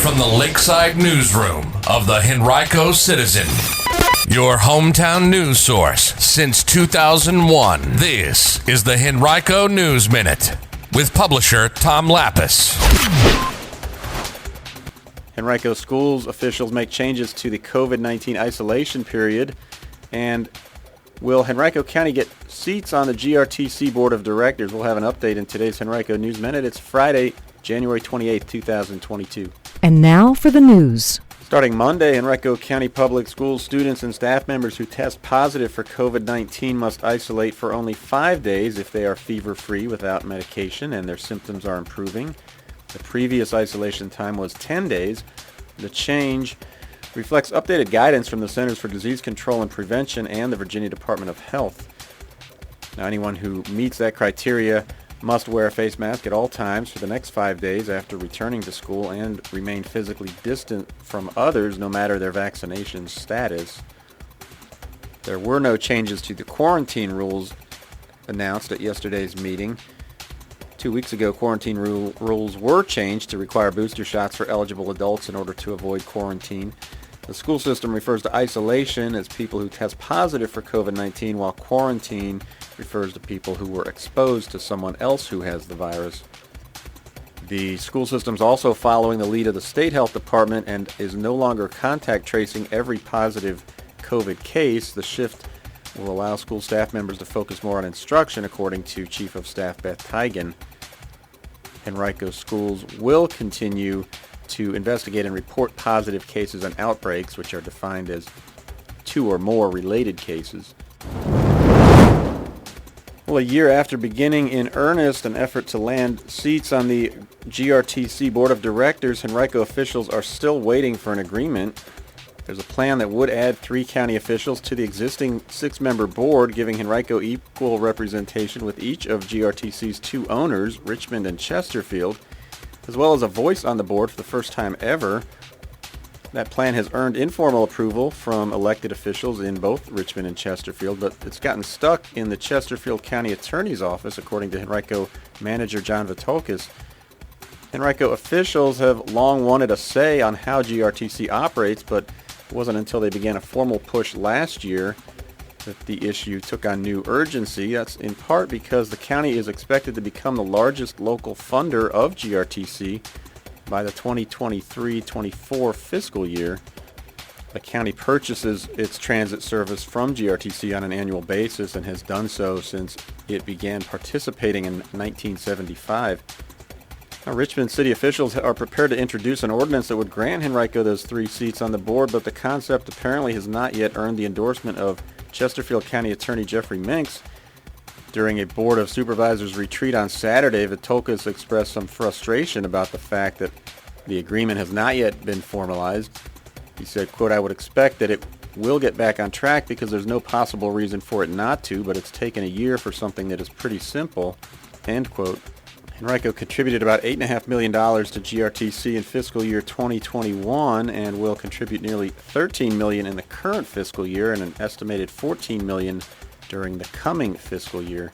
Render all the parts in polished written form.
from the Lakeside Newsroom of the Henrico Citizen, your hometown news source since 2001. This is the Henrico News Minute with publisher Tom Lapis. Henrico Schools officials make changes to the COVID-19 isolation period. And will Henrico County get seats on the GRTC Board of Directors? We'll have an update in today's Henrico News Minute. It's Friday, January 28th, 2022. And now for the news. Starting Monday, Henrico County Public Schools students and staff members who test positive for COVID-19 must isolate for only 5 days if they are fever-free without medication and their symptoms are improving. The previous isolation time was 10 days. The change reflects updated guidance from the Centers for Disease Control and Prevention and the Virginia Department of Health. Now, anyone who meets that criteria must wear a face mask at all times for the next 5 days after returning to school and remain physically distant from others no matter their vaccination status. There were no changes to the quarantine rules announced at yesterday's meeting. 2 weeks ago, quarantine rules were changed to require booster shots for eligible adults in order to avoid quarantine. The school system refers to isolation as people who test positive for COVID-19, while quarantine refers to people who were exposed to someone else who has the virus. The school system is also following the lead of the state health department and is no longer contact tracing every positive COVID case. The shift will allow school staff members to focus more on instruction, according to Chief of Staff Beth Tigan. Henrico Schools will continue to investigate and report positive cases and outbreaks, which are defined as 2 or more related cases. Well, a year after beginning in earnest an effort to land seats on the GRTC Board of Directors, Henrico officials are still waiting for an agreement. There's a plan that would add 3 county officials to the existing 6-member board, giving Henrico equal representation with each of GRTC's 2 owners, Richmond and Chesterfield, as well as a voice on the board for the first time ever. That plan has earned informal approval from elected officials in both Richmond and Chesterfield, but it's gotten stuck in the Chesterfield County Attorney's Office, according to Henrico manager John Vitolkas. Henrico officials have long wanted a say on how GRTC operates, but it wasn't until they began a formal push last year that the issue took on new urgency. That's in part because the county is expected to become the largest local funder of GRTC by the 2023-24 fiscal year. The county purchases its transit service from GRTC on an annual basis and has done so since it began participating in 1975. Now, Richmond city officials are prepared to introduce an ordinance that would grant Henrico those 3 seats on the board, but the concept apparently has not yet earned the endorsement of Chesterfield County Attorney Jeffrey Minks. During a Board of Supervisors retreat on Saturday, Vitolkas expressed some frustration about the fact that the agreement has not yet been formalized. He said, quote, "I would expect that it will get back on track because there's no possible reason for it not to, but it's taken a year for something that is pretty simple," end quote. Henrico contributed about $8.5 million to GRTC in fiscal year 2021 and will contribute nearly $13 million in the current fiscal year and an estimated $14 million during the coming fiscal year.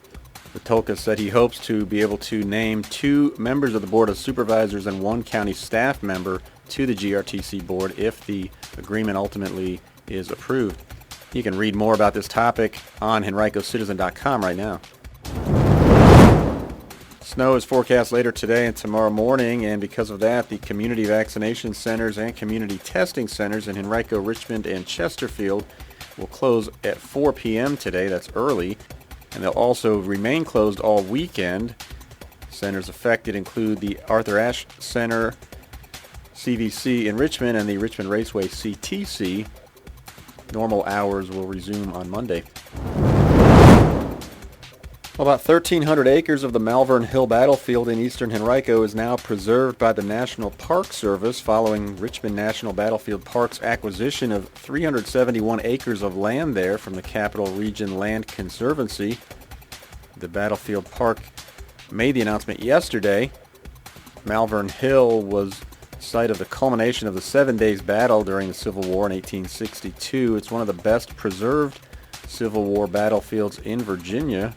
Vitolkas said he hopes to be able to name 2 members of the Board of Supervisors and 1 county staff member to the GRTC board if the agreement ultimately is approved. You can read more about this topic on henricocitizen.com right now. Snow is forecast later today and tomorrow morning, and because of that, the community vaccination centers and community testing centers in Henrico, Richmond, and Chesterfield will close at 4 p.m. today. That's early. And they'll also remain closed all weekend. Centers affected include the Arthur Ashe Center, CVC in Richmond, and the Richmond Raceway CTC. Normal hours will resume on Monday. About 1,300 acres of the Malvern Hill Battlefield in eastern Henrico is now preserved by the National Park Service following Richmond National Battlefield Park's acquisition of 371 acres of land there from the Capital Region Land Conservancy. The Battlefield Park made the announcement yesterday. Malvern Hill was the site of the culmination of the 7 Days Battle during the Civil War in 1862. It's one of the best preserved Civil War battlefields in Virginia.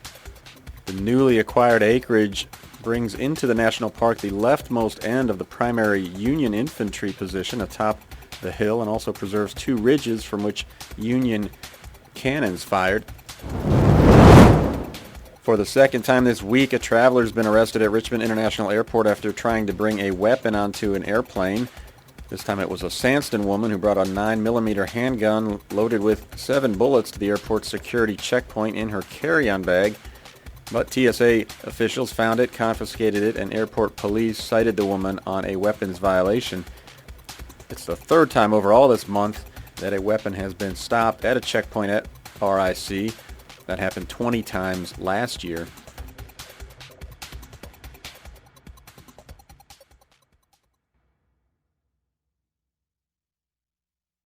The newly acquired acreage brings into the national park the leftmost end of the primary Union infantry position atop the hill and also preserves two ridges from which Union cannons fired. For the second time this week, a traveler's been arrested at Richmond International Airport after trying to bring a weapon onto an airplane. This time it was a Sandston woman who brought a 9mm handgun loaded with 7 bullets to the airport's security checkpoint in her carry-on bag. But TSA officials found it, confiscated it, and airport police cited the woman on a weapons violation. It's the third time overall this month that a weapon has been stopped at a checkpoint at RIC. That happened 20 times last year.